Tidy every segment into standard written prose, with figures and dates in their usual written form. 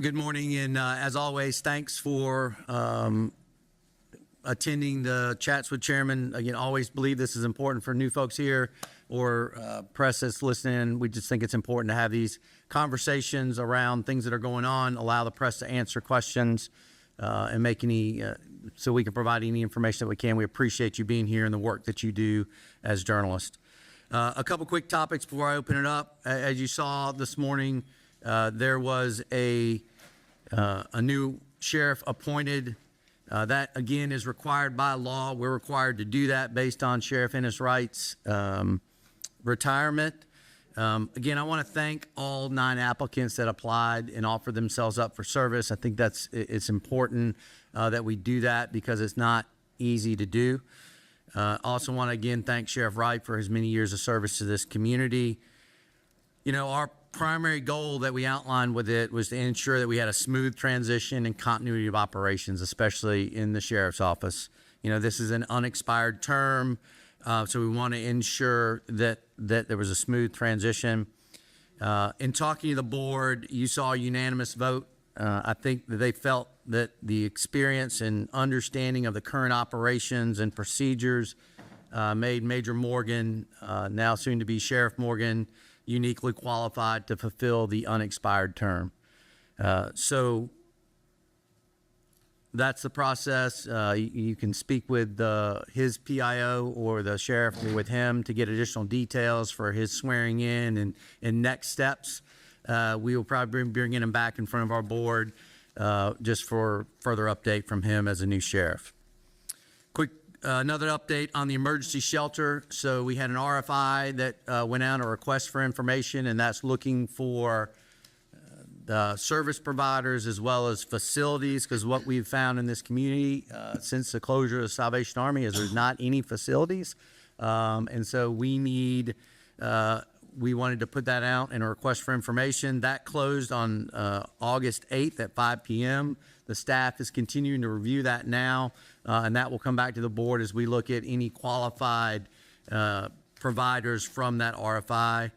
Good morning, and as always, thanks for attending the Chats with Chairman. Again, always believe this is important for new folks here or press that's listening. We just think it's important to have these conversations around things that are going on, allow the press to answer questions, and make any, so we can provide any information that we can. We appreciate you being here and the work that you do as journalists. A couple quick topics before I open it up. As you saw this morning, there was a new sheriff appointed. That, again, is required by law. We're required to do that based on Sheriff Ennis Wright's retirement. Again, I want to thank all 9 applicants that applied and offered themselves up for service. I think it's important that we do that because it's not easy to do. Also want to, again, thank Sheriff Wright for his many years of service to this community. You know, our primary goal that we outlined with it was to ensure that we had a smooth transition and continuity of operations, especially in the sheriff's office. You know, this is an unexpired term, so we want to ensure that there was a smooth transition. In talking to the board, you saw a unanimous vote. I think that they felt that the experience and understanding of the current operations and procedures made Major Morgan, now soon to be Sheriff Morgan, uniquely qualified to fulfill the unexpired term. So that's the process. You can speak with his PIO or the sheriff or with him to get additional details for his swearing in and next steps. We will probably be bringing him back in front of our board just for further update from him as a new sheriff. Quick another update on the emergency shelter. So we had an RFI that went out, a request for information, and that's looking for the service providers as well as facilities, because what we've found in this community since the closure of the Salvation Army is there's not any facilities. And so we wanted to put that out in a request for information. That closed on August 8th at 5 p.m. The staff is continuing to review that now, and that will come back to the board as we look at any qualified providers from that RFI.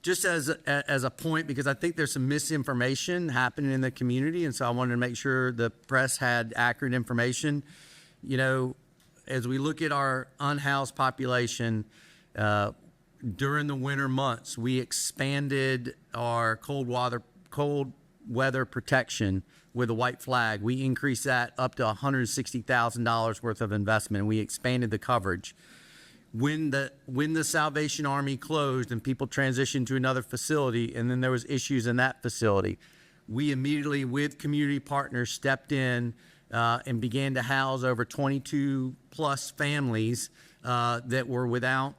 Just as a point, because I think there's some misinformation happening in the community, and so I wanted to make sure the press had accurate information. You know, as we look at our unhoused population, during the winter months, we expanded our cold weather protection with a white flag. We increased that up to $160,000 worth of investment. We expanded the coverage. When the Salvation Army closed and people transitioned to another facility, and then there was issues in that facility, we immediately, with community partners, stepped in and began to house over 22 plus families that were without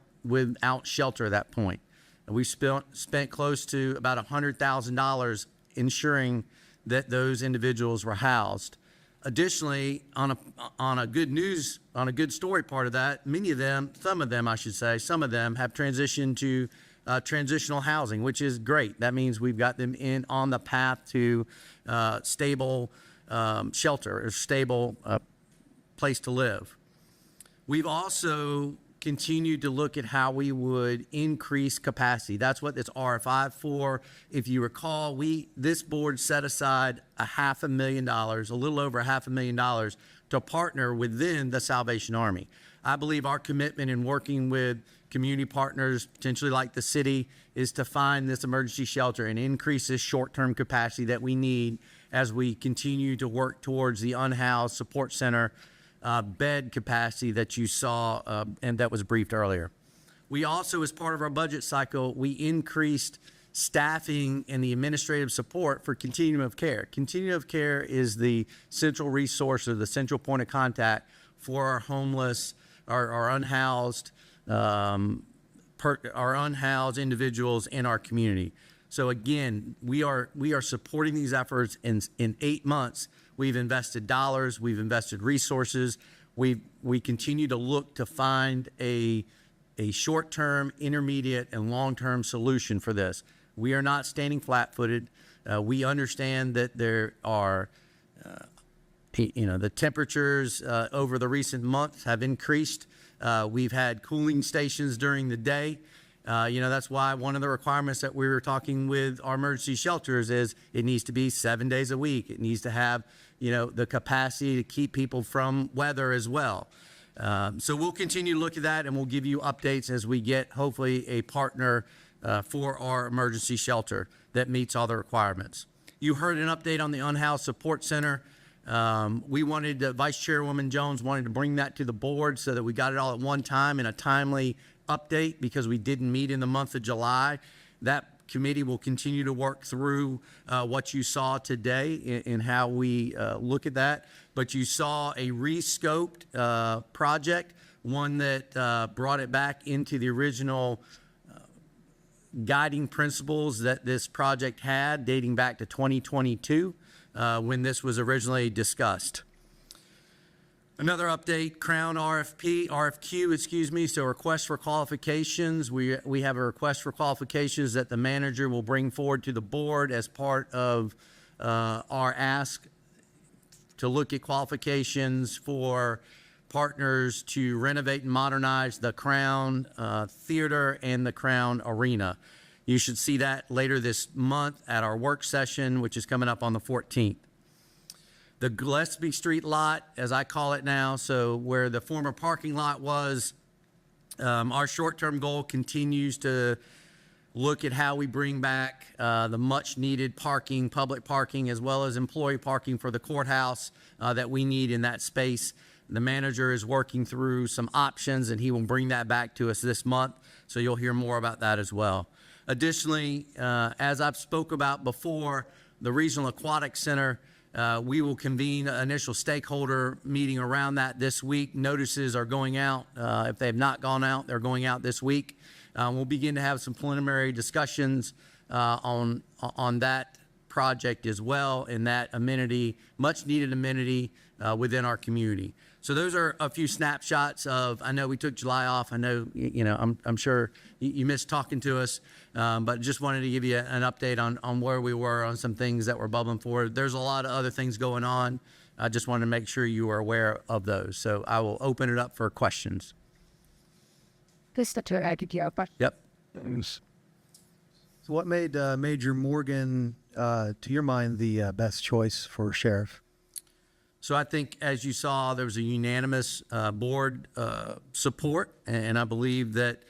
shelter at that point. And we spent close to about $100,000 ensuring that those individuals were housed. Additionally, on a good story part of that, some of them have transitioned to transitional housing, which is great. That means we've got them on the path to stable shelter or stable place to live. We've also continued to look at how we would increase capacity. That's what this RFI for. If you recall, this board set aside $500,000, a little over $500,000, to partner within the Salvation Army. I believe our commitment in working with community partners, potentially like the city, is to find this emergency shelter and increase this short-term capacity that we need as we continue to work towards the unhoused support center bed capacity that you saw and that was briefed earlier. We also, as part of our budget cycle, we increased staffing and the administrative support for Continuum of Care. Continuum of Care is the central resource or the central point of contact for our homeless, our unhoused individuals in our community. So again, we are supporting these efforts in 8 months. We've invested dollars, we've invested resources. We continue to look to find a short-term, intermediate, and long-term solution for this. We are not standing flat-footed. We understand that there are, the temperatures over the recent months have increased. We've had cooling stations during the day, That's why one of the requirements that we were talking with our emergency shelters is it needs to be 7 days a week. It needs to have, the capacity to keep people from weather as well. So we'll continue to look at that, and we'll give you updates as we get, hopefully, a partner for our emergency shelter that meets all the requirements. You heard an update on the Unhoused Support Center. Vice Chairwoman Jones wanted to bring that to the board so that we got it all at one time in a timely update because we didn't meet in the month of July. That committee will continue to work through what you saw today and how we look at that. But you saw a rescoped project, one that brought it back into the original guiding principles that this project had dating back to 2022 when this was originally discussed. Another update, Crown RFQ, so request for qualifications. We have a request for qualifications that the manager will bring forward to the board as part of our ask to look at qualifications for partners to renovate and modernize the Crown Theater and the Crown Arena. You should see that later this month at our work session, which is coming up on the 14th. The Gillespie Street lot, as I call it now, so where the former parking lot was, our short-term goal continues to look at how we bring back the much-needed parking, public parking, as well as employee parking for the courthouse that we need in that space. The manager is working through some options, and he will bring that back to us this month, so you'll hear more about that as well. Additionally, as I've spoke about before, the Regional Aquatic Center, we will convene an initial stakeholder meeting around that this week. Notices are going out. If they have not gone out, they're going out this week. We'll begin to have some preliminary discussions on that project as well, and that amenity, much needed amenity within our community. So those are a few snapshots of, I know we took July off. I know, I'm sure you missed talking to us, but just wanted to give you an update on where we were on some things that were bubbling forward. There's a lot of other things going on. I just wanted to make sure you were aware of those. So I will open it up for questions. Yep. So what made Major Morgan, to your mind, the best choice for sheriff? So I think, as you saw, there was a unanimous board support, and I believe that,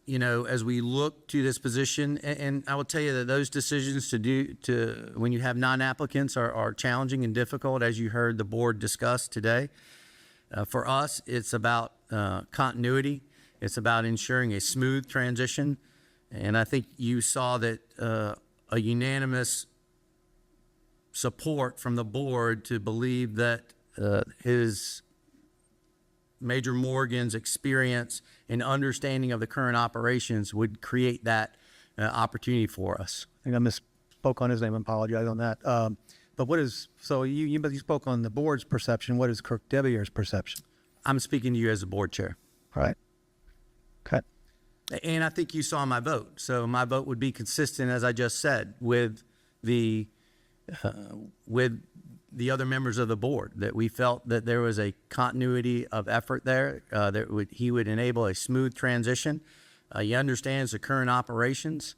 as we look to this position, and I will tell you that those decisions when you have non-applicants are challenging and difficult, as you heard the board discuss today. For us, it's about continuity. It's about ensuring a smooth transition, and I think you saw that a unanimous support from the board to believe that his Major Morgan's experience and understanding of the current operations would create that opportunity for us. I think I misspoke on his name. I apologize on that. But you spoke on the board's perception. What is Kirk Devier's perception? I'm speaking to you as the board chair. All right. Okay. And I think you saw my vote. So my vote would be consistent, as I just said, with the other members of the board, that we felt that there was a continuity of effort there, that he would enable a smooth transition. He understands the current operations.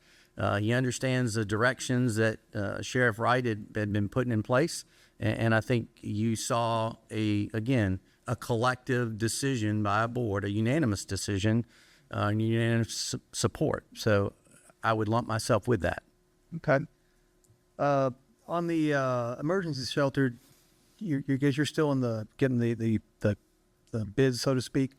He understands the directions that Sheriff Wright had been putting in place. And I think you saw, a collective decision by a board, a unanimous decision, and unanimous support. So I would lump myself with that. Okay. On the emergency shelter, you're still in getting the bids, so to speak.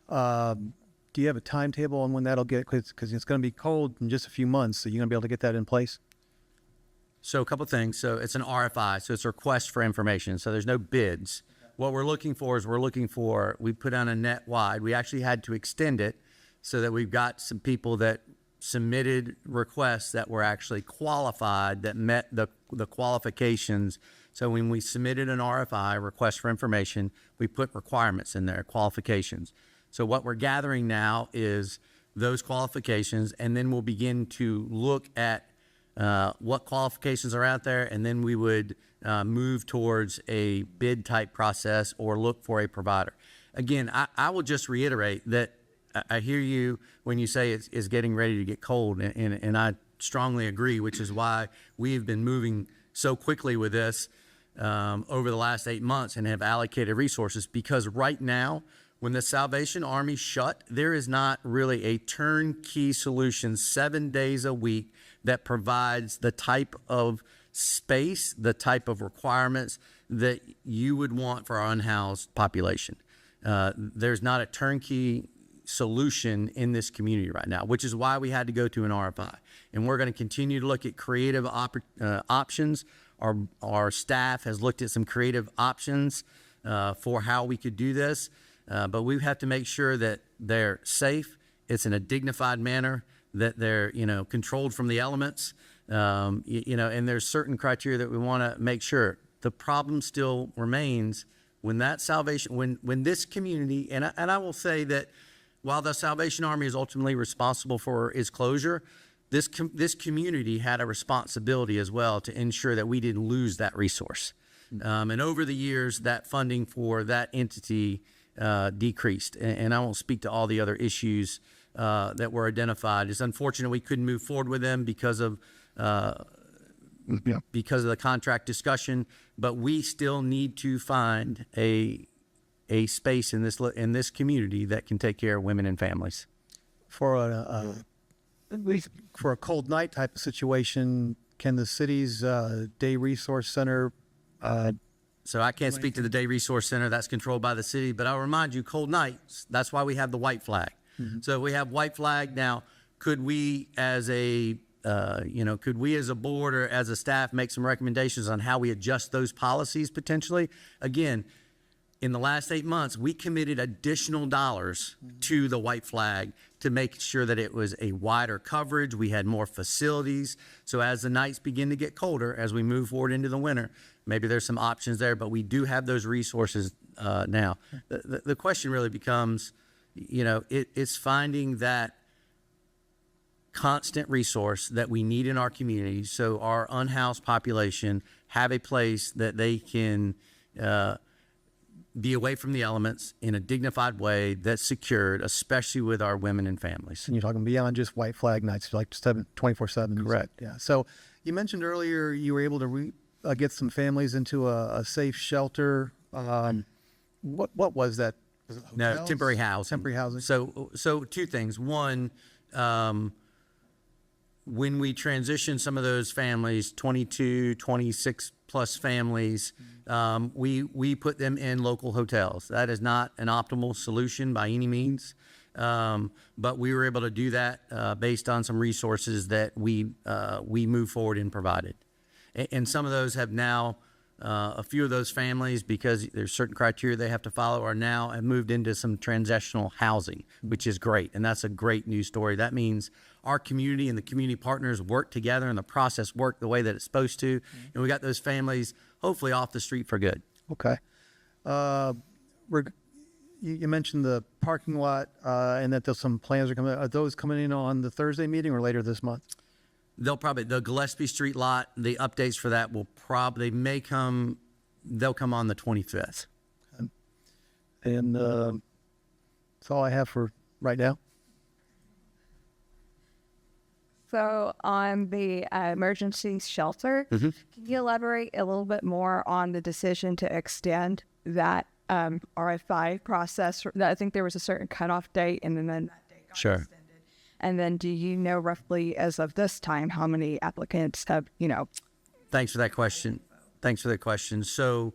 Do you have a timetable on when that'll get? Because it's going to be cold in just a few months, so you're going to be able to get that in place. So a couple of things. So it's an RFI, so it's a request for information. So there's no bids. What we're looking for is we put on a net wide. We actually had to extend it so that we've got some people that submitted requests that were actually qualified, that met the qualifications. So when we submitted an RFI, request for information, we put requirements in there, qualifications. So what we're gathering now is those qualifications, and then we'll begin to look at what qualifications are out there, and then we would move towards a bid type process or look for a provider. Again, I will just reiterate that I hear you when you say it's getting ready to get cold, and I strongly agree, which is why we've been moving so quickly with this over the last 8 months and have allocated resources, because right now, when the Salvation Army shut, there is not really a turnkey solution 7 days a week that provides the type of space, the type of requirements that you would want for our unhoused population. There's not a turnkey solution in this community right now, which is why we had to go to an RFI. And we're going to continue to look at creative options. Our staff has looked at some creative options for how we could do this, but we have to make sure that they're safe, it's in a dignified manner, that they're, controlled from the elements, and there's certain criteria that we want to make sure. The problem still remains when that Salvation, when this community, and I will say that while the Salvation Army is ultimately responsible for its closure, this community had a responsibility as well to ensure that we didn't lose that resource. And over the years, that funding for that entity decreased. And I won't speak to all the other issues that were identified. It's unfortunate we couldn't move forward with them because of the contract discussion, but we still need to find a space in this community that can take care of women and families. For a cold night type of situation, can the city's day resource center? So I can't speak to the Day Resource Center. That's controlled by the city. But I'll remind you, cold nights, that's why we have the white flag. Mm-hmm. So we have white flag. Now, could we as a board or as a staff make some recommendations on how we adjust those policies potentially? Again, in the last 8 months, we committed additional dollars to the white flag to make sure that it was a wider coverage. We had more facilities. So as the nights begin to get colder, as we move forward into the winter, maybe there's some options there, but we do have those resources now. The question really becomes, it's finding that constant resource that we need in our community so our unhoused population have a place that they can be away from the elements in a dignified way that's secured, especially with our women and families. And you're talking beyond just white flag nights, like 24/7. Correct. Yeah. So you mentioned earlier you were able to get some families into a safe shelter. What was that? Was it hotels? No, temporary housing. Temporary housing. So two things. One, when we transition some of those families, 22, 26 plus families, we put them in local hotels. That is not an optimal solution by any means, but we were able to do that based on some resources that we moved forward and provided. And some of those have now, a few of those families, because there's certain criteria they have to follow, are now have moved into some transitional housing, which is great. And that's a great news story. That means our community and the community partners work together and the process worked the way that it's supposed to. Mm-hmm. And we got those families hopefully off the street for good. Okay. You mentioned the parking lot and that there's some plans are coming. Are those coming in on the Thursday meeting or later this month? The Gillespie Street lot, the updates for that they'll come on the 25th. Okay. And that's all I have for right now. So on the emergency shelter, mm-hmm. Can you elaborate a little bit more on the decision to extend that RFI process? I think there was a certain cutoff date, and then that date got extended. And then do you know roughly as of this time how many applicants have, Thanks for that question. So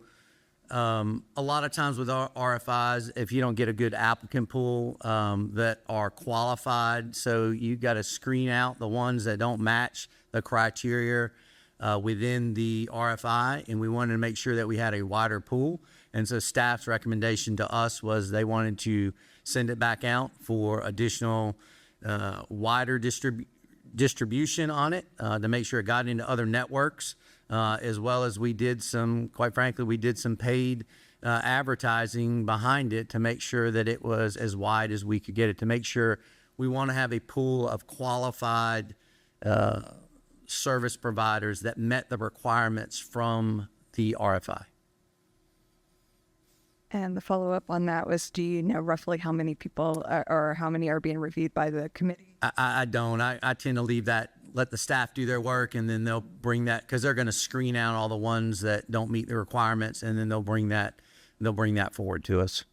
a lot of times with our RFIs, if you don't get a good applicant pool that are qualified, so you got to screen out the ones that don't match the criteria within the RFI, and we wanted to make sure that we had a wider pool. And so staff's recommendation to us was they wanted to send it back out for additional wider distribution on it to make sure it got into other networks, as well as we did some paid advertising behind it to make sure that it was as wide as we could get it, to make sure we want to have a pool of qualified service providers that met the requirements from the RFI. And the follow-up on that was, do you know roughly how many people or how many are being reviewed by the committee? I don't. I tend to leave that, let the staff do their work, and then they'll bring that, because they're going to screen out all the ones that don't meet the requirements, and then they'll bring that forward to us.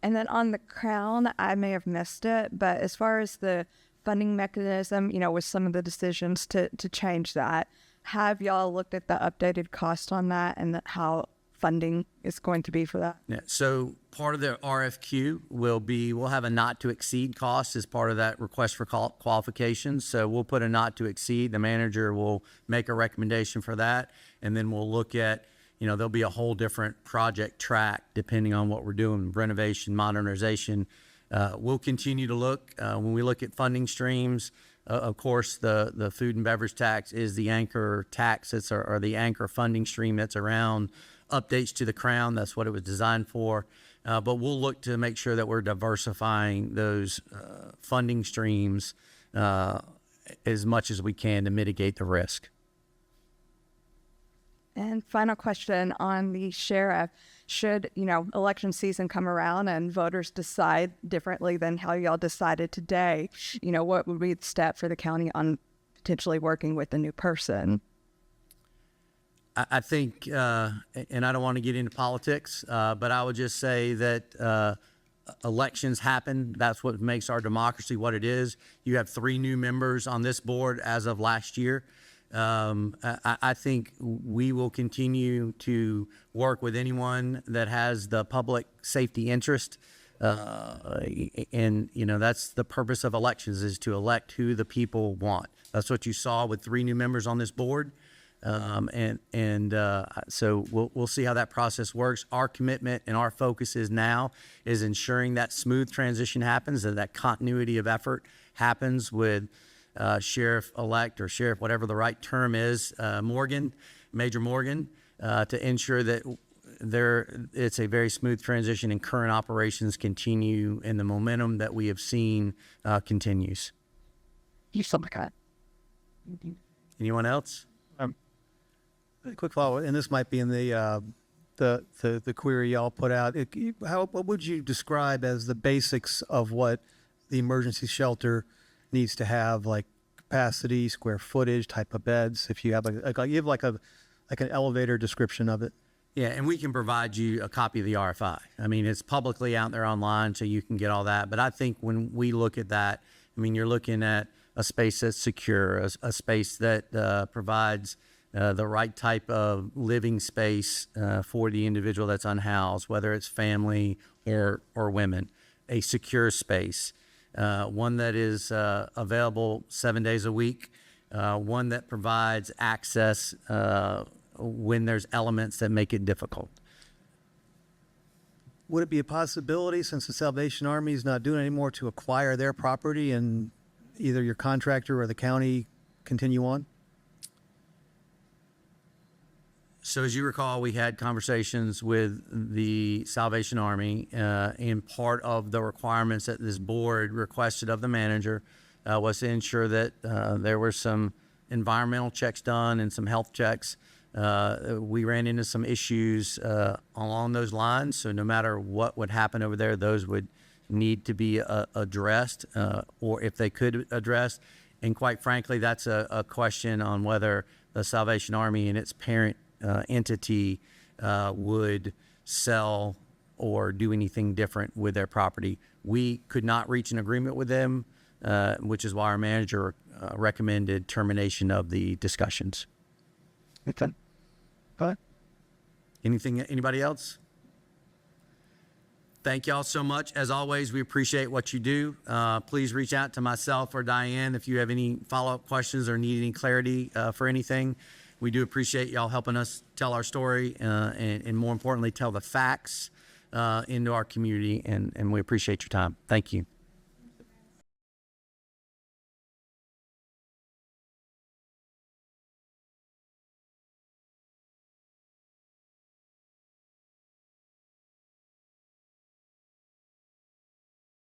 And then on the Crown, I may have missed it, but as far as the funding mechanism, with some of the decisions to change that, have y'all looked at the updated cost on that and how funding is going to be for that? Yeah. So part of the RFQ we'll have a not to exceed cost as part of that request for qualifications. So we'll put a not to exceed. The manager will make a recommendation for that. And then we'll look at, there'll be a whole different project track depending on what we're doing, renovation, modernization. We'll continue to look when we look at funding streams. Of course, the food and beverage tax is the anchor tax or the anchor funding stream that's around updates to the Crown. That's what it was designed for. But we'll look to make sure that we're diversifying those funding streams as much as we can to mitigate the risk. And final question on the sheriff. Should, election season come around and voters decide differently than how y'all decided today, what would be the step for the county on potentially working with a new person? I think, and I don't want to get into politics, but I would just say that elections happen. That's what makes our democracy what it is. You have 3 new members on this board as of last year. I think we will continue to work with anyone that has the public safety interest. And, that's the purpose of elections, is to elect who the people want. That's what you saw with 3 new members on this board. So we'll see how that process works. Our commitment and our focus is ensuring that smooth transition happens, and that continuity of effort happens with sheriff-elect or sheriff, whatever the right term is, Major Morgan, to ensure that it's a very smooth transition and current operations continue and the momentum that we have seen continues. Anyone else? A quick follow-up, and this might be in the query y'all put out. What would you describe as the basics of what the emergency shelter needs to have, like capacity, square footage, type of beds? If you have an elevator description of it. Yeah, and we can provide you a copy of the RFI. I mean, it's publicly out there online, so you can get all that. But I think when we look at that, you're looking at a space that's secure, a space that provides the right type of living space for the individual that's unhoused, whether it's family or women, a secure space, one that is available 7 days a week, one that provides access when there's elements that make it difficult. Would it be a possibility, since the Salvation Army is not doing it anymore, to acquire their property and either your contractor or the county continue on? So as you recall, we had conversations with the Salvation Army, and part of the requirements that this board requested of the manager was to ensure that there were some environmental checks done and some health checks. We ran into some issues along those lines, so no matter what would happen over there, those would need to be addressed, or if they could address. And quite frankly, that's a question on whether the Salvation Army and its parent entity would sell or do anything different with their property. We could not reach an agreement with them, which is why our manager recommended termination of the discussions. Okay. Anybody else? Thank y'all so much. As always, we appreciate what you do. Please reach out to myself or Diane if you have any follow-up questions or need any clarity for anything. We do appreciate y'all helping us tell our story and more importantly, tell the facts into our community, and we appreciate your time. Thank you.